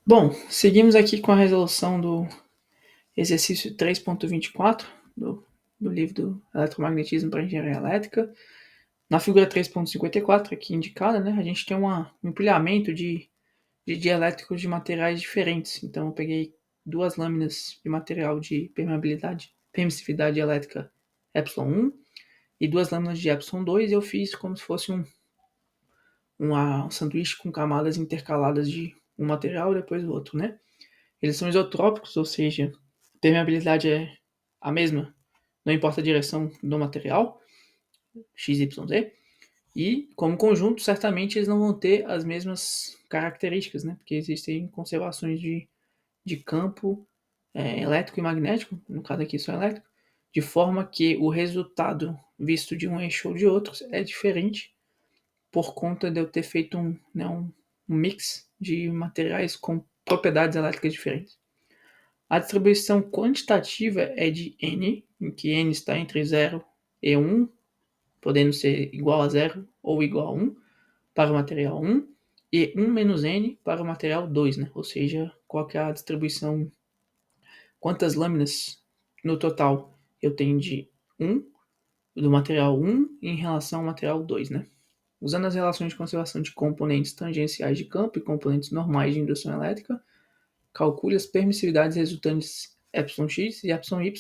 Bom, seguimos aqui com a resolução do exercício 3.24 do livro do Eletromagnetismo para Engenharia Elétrica. Na figura 3.54, aqui indicada, né, a gente tem um empilhamento de dielétricos de materiais diferentes. Então, eu peguei duas lâminas de material de permissividade elétrica ε1 e duas lâminas de ε2 e eu fiz como se fosse um sanduíche com camadas intercaladas de um material e depois o outro, né? Eles são isotrópicos, ou seja, a permeabilidade é a mesma, não importa a direção do material, x, y, z, e como conjunto, certamente eles não vão ter as mesmas características, né? Porque existem conservações de campo elétrico e magnético, no caso aqui só elétrico, de forma que o resultado visto de um eixo ou de outros é diferente por conta de eu ter feito um mix de materiais com propriedades elétricas diferentes. A distribuição quantitativa é de n, em que n está entre 0 e 1, podendo ser igual a 0 ou igual a 1 para o material 1, e 1 menos n para o material 2, né? Ou seja, qual é a distribuição, quantas lâminas no total eu tenho de 1, do material 1 em relação ao material 2, né? Usando as relações de conservação de componentes tangenciais de campo e componentes normais de indução elétrica, calcule as permissividades resultantes εx e εy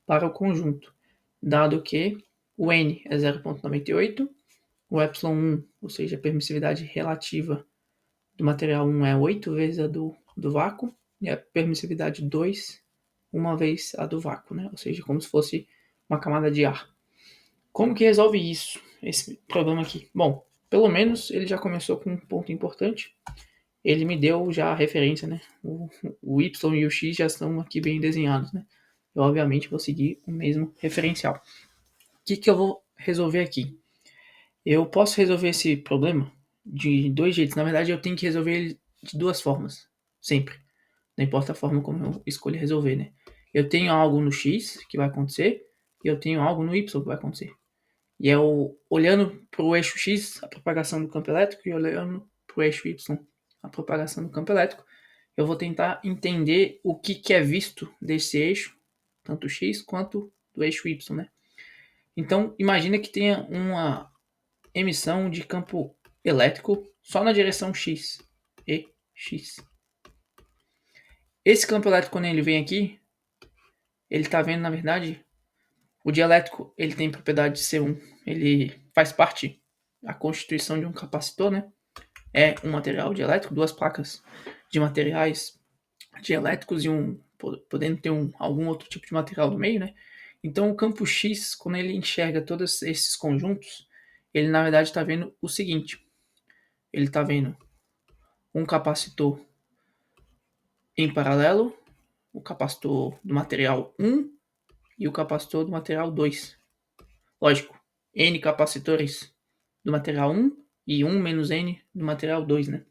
para o conjunto, dado que o n é 0,98, o ε1, ou seja, a permissividade relativa do material 1 é 8 vezes a do vácuo, e a permissividade 2, uma vez a do vácuo, né? Ou seja, como se fosse uma camada de ar. Como que resolve isso, esse problema aqui? Bom, pelo menos ele já começou com um ponto importante. Ele me deu já a referência, né? O Y e o X já estão aqui bem desenhados, né? Eu, obviamente, vou seguir o mesmo referencial. O que eu vou resolver aqui? Eu posso resolver esse problema de dois jeitos. Na verdade, eu tenho que resolver ele de duas formas, sempre. Não importa a forma como eu escolher resolver, né? Eu tenho algo no X que vai acontecer e eu tenho algo no Y que vai acontecer. E eu, olhando para o eixo X, a propagação do campo elétrico, e olhando para o eixo Y, a propagação do campo elétrico, eu vou tentar entender o que é visto desse eixo, tanto X quanto do eixo Y, né? Então, imagina que tenha uma emissão de campo elétrico só na direção X e X. Esse campo elétrico, quando ele vem aqui, ele está vendo, na verdade, o dielétrico, ele tem propriedade de ser ele faz parte da constituição de um capacitor, né? É um material dielétrico, duas placas de materiais dielétricos e podendo ter algum outro tipo de material no meio, né? Então o campo X, quando ele enxerga todos esses conjuntos, ele na verdade está vendo o seguinte: ele está vendo um capacitor em paralelo, o capacitor do material 1 e o capacitor do material 2. Lógico, N capacitores do material 1 e 1 menos N do material 2, né?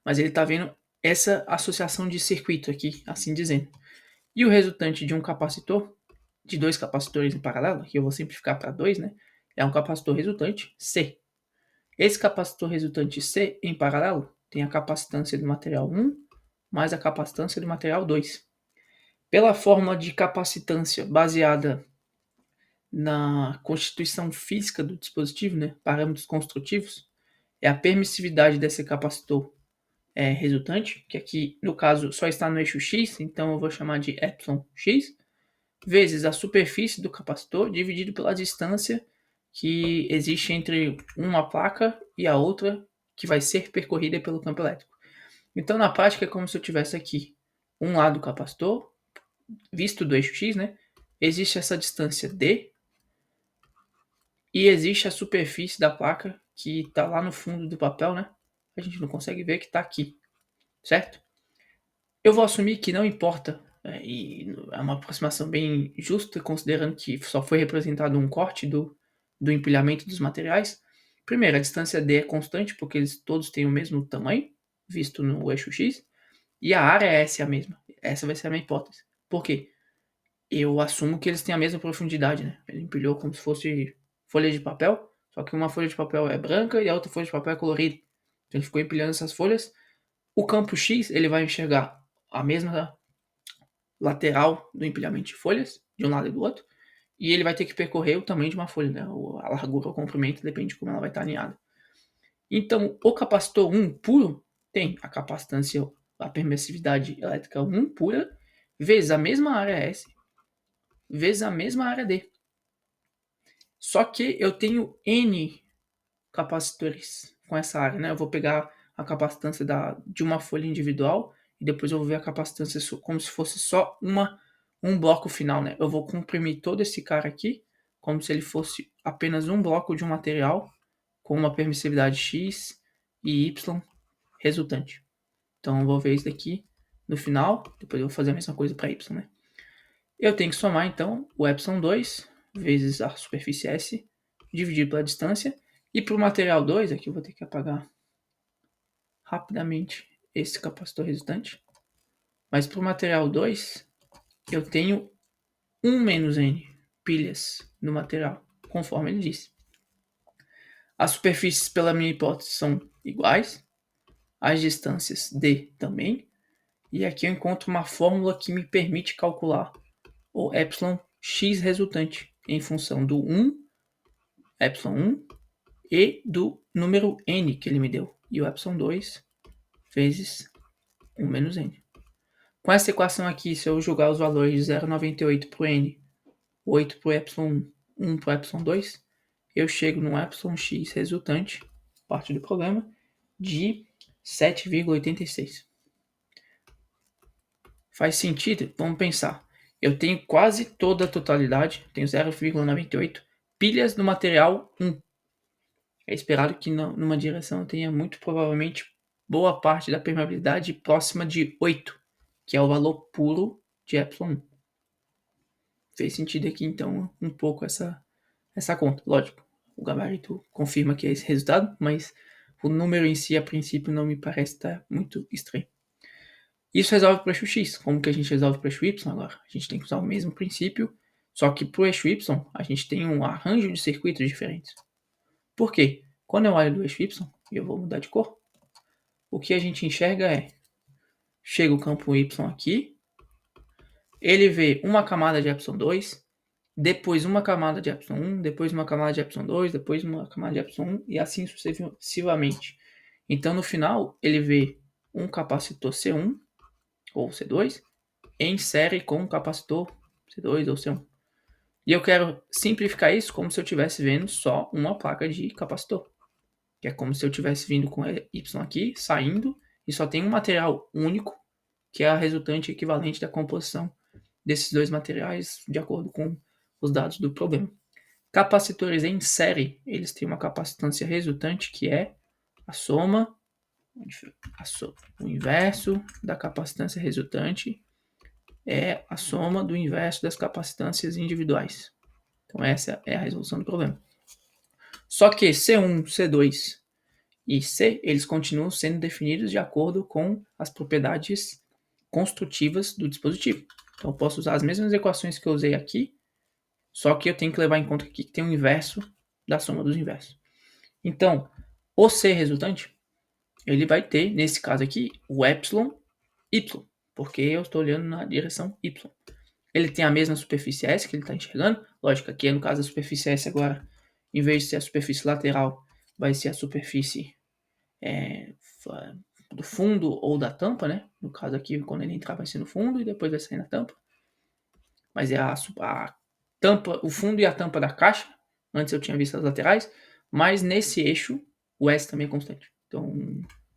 Mas ele está vendo essa associação de circuito aqui, assim dizendo. E o resultante de um capacitor, de dois capacitores em paralelo, que eu vou simplificar para 2, né? É um capacitor resultante C. Esse capacitor resultante C em paralelo tem a capacitância do material 1 mais a capacitância do material 2. Pela fórmula de capacitância baseada na constituição física do dispositivo, né, parâmetros construtivos, é a permissividade desse capacitor resultante, que aqui no caso só está no eixo X, então eu vou chamar de εx, vezes a superfície do capacitor dividido pela distância que existe entre uma placa e a outra que vai ser percorrida pelo campo elétrico. Então na prática é como se eu tivesse aqui um lado do capacitor, visto do eixo X, né? Existe essa distância D e existe a superfície da placa que está lá no fundo do papel, né? A gente não consegue ver que está aqui, certo? Eu vou assumir que não importa, e é uma aproximação bem justa, considerando que só foi representado um corte do empilhamento dos materiais. Primeiro, a distância D é constante, porque eles todos têm o mesmo tamanho, visto no eixo X, e a área S é a mesma. Essa vai ser a minha hipótese. Por quê? Eu assumo que eles têm a mesma profundidade, né? Ele empilhou como se fosse folha de papel, só que uma folha de papel é branca e a outra folha de papel é colorida. Então ele ficou empilhando essas folhas O campo X ele vai enxergar a mesma lateral do empilhamento de folhas, de um lado e do outro, e ele vai ter que percorrer o tamanho de uma folha, né? A largura ou o comprimento, depende de como ela vai estar alinhada. Então, o capacitor 1 puro tem a capacitância, a permissividade elétrica 1 pura, vezes a mesma área S, vezes a mesma área D. Só que eu tenho N capacitores com essa área, né? Eu vou pegar a capacitância de uma folha individual e depois eu vou ver a capacitância como se fosse só um bloco final, né? Eu vou comprimir todo esse cara aqui como se ele fosse apenas um bloco de um material com uma permissividade X e Y resultante. Então eu vou ver isso daqui no final, depois eu vou fazer a mesma coisa para Y, né? Eu tenho que somar então o ε2 vezes a superfície S dividido pela distância. E para o material 2, aqui eu vou ter que apagar rapidamente esse capacitor resultante. Mas para o material 2, eu tenho 1 menos N pilhas no material, conforme ele disse. As superfícies, pela minha hipótese, são iguais. As distâncias D também. E aqui eu encontro uma fórmula que me permite calcular o εx resultante em função do 1, ε1 e do número n que ele me deu. E o ε2 vezes 1 menos n. Com essa equação aqui, se eu jogar os valores de 0,98 para o n, 8 para o ε1, 1 para o ε2, eu chego no εx resultante, parte do problema, de 7,86. Faz sentido? Vamos pensar. Eu tenho quase toda a totalidade, tenho 0,98 pilhas no material 1. É esperado que numa direção eu tenha muito provavelmente boa parte da permeabilidade próxima de 8, que é o valor puro de ε1. Fez sentido aqui então um pouco essa conta. Lógico, o gabarito confirma que é esse resultado, mas o número em si a princípio não me parece estar muito estranho. Isso resolve para o eixo X. Como que a gente resolve para o eixo Y agora? A gente tem que usar o mesmo princípio, só que para o eixo Y a gente tem um arranjo de circuitos diferentes. Por quê? Quando eu olho do eixo Y, e eu vou mudar de cor, o que a gente enxerga é, chega o campo Y aqui, ele vê uma camada de ε2, depois uma camada de ε1, depois uma camada de ε2, depois uma camada de ε1 e assim sucessivamente. Então no final ele vê um capacitor C1 ou C2 em série com um capacitor C2 ou C1. E eu quero simplificar isso como se eu estivesse vendo só uma placa de capacitor. Que é como se eu estivesse vindo com Y aqui, saindo, e só tem um material único, que é a resultante equivalente da composição desses dois materiais, de acordo com os dados do problema. Capacitores em série, eles têm uma capacitância resultante, que é a soma, o inverso da capacitância resultante é a soma do inverso das capacitâncias individuais. Então essa é a resolução do problema. Só que C1, C2 e C, eles continuam sendo definidos de acordo com as propriedades construtivas do dispositivo. Então eu posso usar as mesmas equações que eu usei aqui, só que eu tenho que levar em conta aqui que tem o inverso da soma dos inversos. Então, o C resultante, ele vai ter, nesse caso aqui, o epsilon y, porque eu estou olhando na direção y. Ele tem a mesma superfície S que ele está enxergando. Lógico, aqui no caso a superfície S agora, em vez de ser a superfície lateral, vai ser a superfície do fundo ou da tampa, né? No caso aqui, quando ele entrar vai ser no fundo e depois vai sair na tampa. Mas é a tampa, o fundo e a tampa da caixa. Antes eu tinha visto as laterais, mas nesse eixo o S também é constante. Então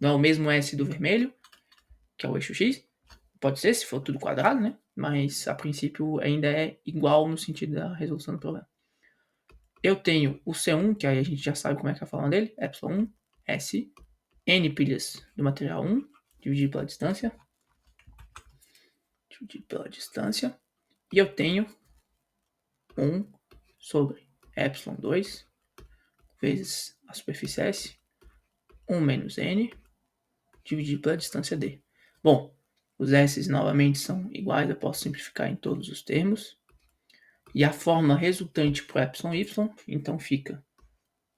não é o mesmo S do vermelho, que é o eixo X. Pode ser, se for tudo quadrado, né? Mas a princípio ainda é igual no sentido da resolução do problema. Eu tenho o C1, que aí a gente já sabe como é que é falando dele, ε1, S, N pilhas do material 1, dividido pela distância. E eu tenho 1 sobre ε2 vezes a superfície S, 1 menos N, dividido pela distância D. Bom, os S novamente são iguais, eu posso simplificar em todos os termos. E a fórmula resultante para o εy, então fica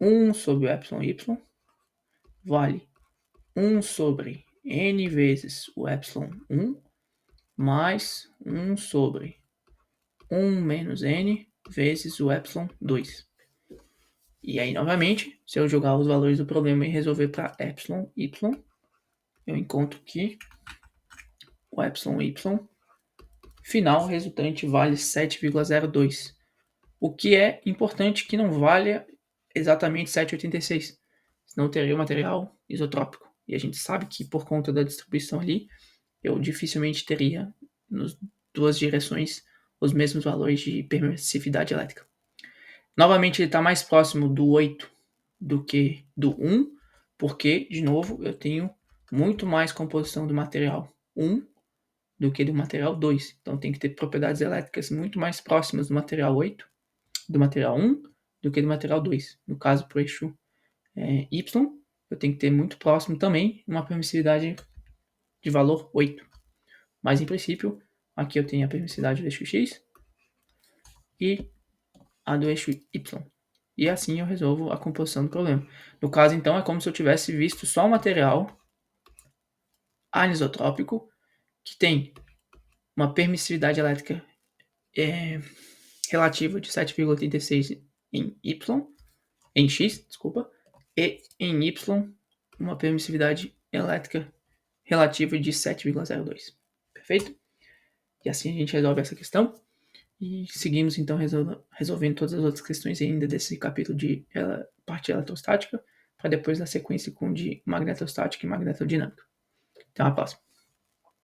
1 sobre o εy vale 1 sobre N vezes o epsilon 1 mais 1 sobre 1 menos N vezes o epsilon 2. E aí, novamente, se eu jogar os valores do problema e resolver para epsilon y, eu encontro que o epsilon y final resultante vale 7,02. O que é importante que não valha exatamente 7,86. Senão teria o material isotrópico. E a gente sabe que por conta da distribuição ali, eu dificilmente teria nas duas direções os mesmos valores de permissividade elétrica. Novamente, ele está mais próximo do 8 do que do 1, porque, de novo, eu tenho muito mais composição do material 1 do que do material 2. Então, tem que ter propriedades elétricas muito mais próximas do material 8, do material 1, do que do material 2. No caso, para o eixo Y, eu tenho que ter muito próximo também uma permissividade de valor 8. Mas, em princípio, aqui eu tenho a permissividade do eixo X e a do eixo Y. E assim eu resolvo a composição do problema. No caso, então, é como se eu tivesse visto só o material anisotrópico que tem uma permissividade elétrica relativa de 7,86 em Y, em X, desculpa, e em Y uma permissividade elétrica relativa de 7,02. Perfeito? E assim a gente resolve essa questão. E seguimos então resolvendo todas as outras questões ainda desse capítulo de parte eletrostática, para depois na sequência com de magnetostática e magnetodinâmica. Até uma próxima.